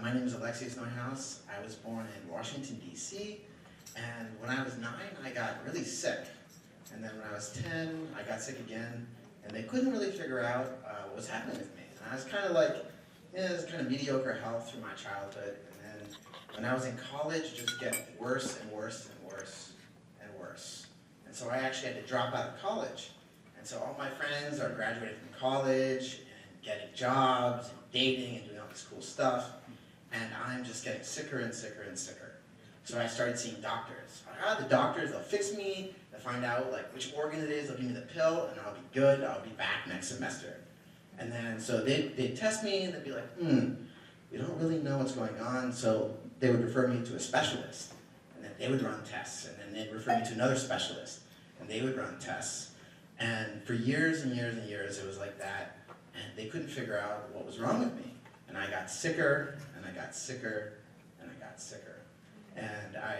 My name is Alexis N. I was born in Washington, D.C., and when I was 9, I got really sick. And then when I was 10, I got sick again, and they couldn't really figure out what was happening with me. And I was kind of like, it was kind of mediocre health through my childhood, and then when I was in college, it just get worse and worse and worse and worse. And so I actually had to drop out of college. And so all my friends are graduating from college and getting jobs and dating and doing all this cool stuff, and I'm just getting sicker and sicker and sicker. So I started seeing doctors. The doctors, they'll fix me, they'll find out like which organ it is, they'll give me the pill, and I'll be good, I'll be back next semester. And then, so they'd test me, and they'd be like, we don't really know what's going on, so they would refer me to a specialist, and then they would run tests, and then they'd refer me to another specialist, and they would run tests. And for years and years and years, it was like that, and they couldn't figure out what was wrong with me. And I got sicker, and I got sicker, and I got sicker. And I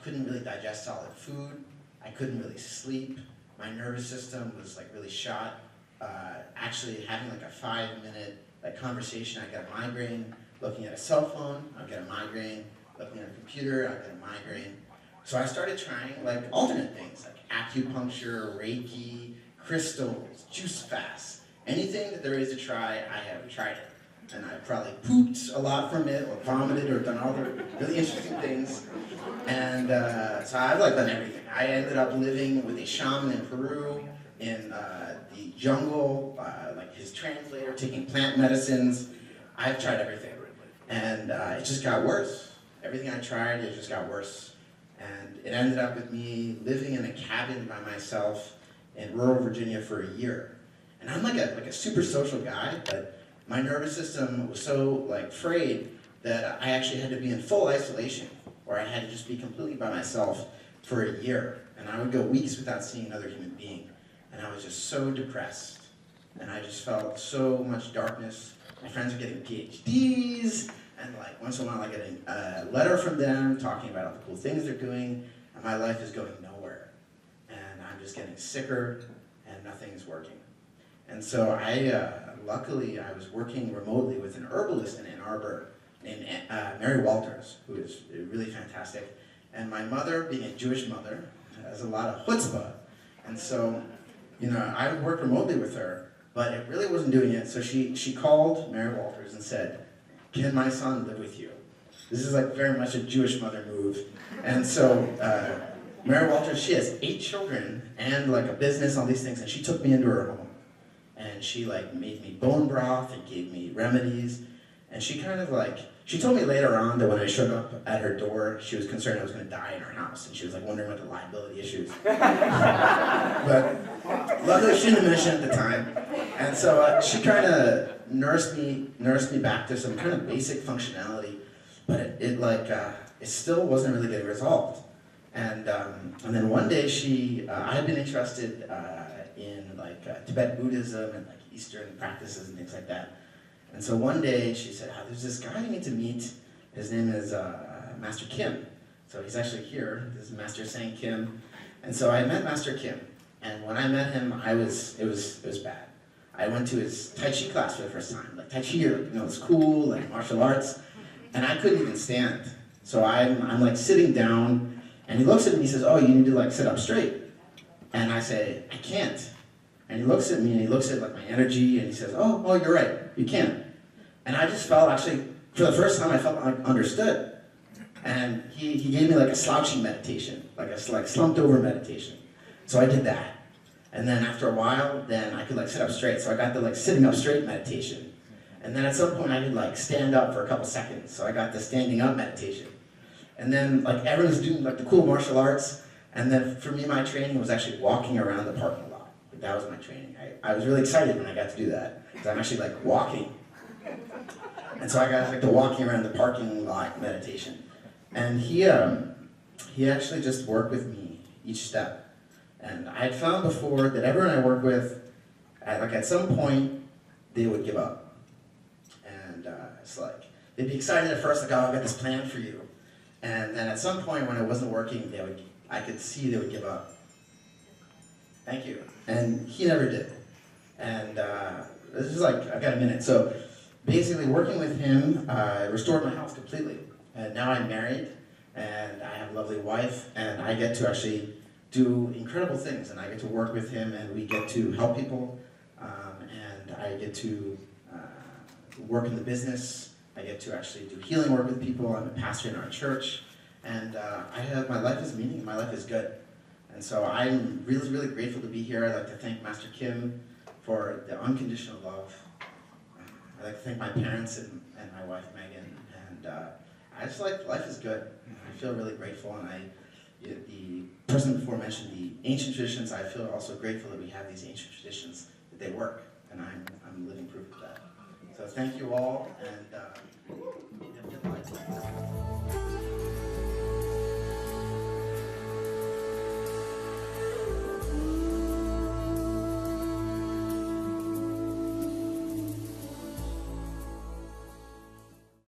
couldn't really digest solid food. I couldn't really sleep. My nervous system was like really shot. Actually having like a 5-minute conversation, I got a migraine. Looking at a cell phone, I'd get a migraine. Looking at a computer, I'd get a migraine. So I started trying like alternate things, like acupuncture, Reiki, crystals, juice fasts. Anything that there is to try, I have tried it. And I probably pooped a lot from it, or vomited, or done all the really interesting things. And so I've like done everything. I ended up living with a shaman in Peru, in the jungle, like his translator, taking plant medicines. I've tried everything. And it just got worse. Everything I tried, it just got worse. And it ended up with me living in a cabin by myself in rural Virginia for a year. And I'm like a super social guy, but my nervous system was so like frayed that I actually had to be in full isolation, or I had to just be completely by myself for a year. And I would go weeks without seeing another human being. And I was just so depressed. And I just felt so much darkness. My friends are getting PhDs, and like once in a while I get a letter from them talking about all the cool things they're doing, and my life is going nowhere. And I'm just getting sicker, and nothing's working. And so luckily I was working remotely with an herbalist in Ann Arbor named Mary Walters, who is really fantastic. And my mother, being a Jewish mother, has a lot of chutzpah. And so, I would work remotely with her, but it really wasn't doing it. So she called Mary Walters and said, "Can my son live with you?" This is like very much a Jewish mother move. And so Mary Walters, she has 8 children and like a business, all these things, and she took me into her home. And she like made me bone broth and gave me remedies. And she kind of like, she told me later on that when I showed up at her door, she was concerned I was going to die in her house. And she was like wondering what the liability issues. But luckily she didn't mention it at the time. And so she kind of nursed me back to some kind of basic functionality. But it still wasn't really getting resolved. And then one day I had been interested in Tibet Buddhism and like Eastern practices and things like that. And so one day she said, there's this guy you need to meet. His name is Master Kim. So he's actually here. This is Master Sang Kim. And so I met Master Kim. And when I met him, it was bad. I went to his Tai Chi class for the first time. Like Tai Chi, it's cool, like martial arts. And I couldn't even stand. So I'm like sitting down, and he looks at me and he says, "Oh, you need to like sit up straight." And I say, "I can't." And he looks at me and he looks at like my energy and he says, oh, you're right, you can. And I just felt actually, for the first time I felt like understood. And he gave me like a slouching meditation, like a slumped over meditation. So I did that. And then after a while, then I could like sit up straight. So I got the like sitting up straight meditation. And then at some point I could like stand up for a couple seconds. So I got the standing up meditation. And then like everyone's doing like the cool martial arts. And then for me, my training was actually walking around the parking lot. That was my training. I was really excited when I got to do that, because I'm actually like walking. And so I got like the walking around the parking lot meditation. And he actually just worked with me each step. And I had found before that everyone I work with, at some point, they would give up. And it's like, they'd be excited at first, like, oh, I've got this plan for you. And then at some point when it wasn't working, I could see they would give up. Thank you. And he never did. And this is like, I've got a minute. So basically working with him restored my house completely. And now I'm married, and I have a lovely wife, and I get to actually do incredible things, and I get to work with him, and we get to help people, and I get to work in the business. I get to actually do healing work with people. I'm a pastor in our church, and my life is meaning, my life is good. And so I'm really, really grateful to be here. I'd like to thank Master Kim for the unconditional love. I'd like to thank my parents and my wife, Megan. And I just like, life is good. I feel really grateful, and the person before mentioned the ancient traditions. I feel also grateful that we have these ancient traditions, that they work, and I'm living proof of that. So thank you all, and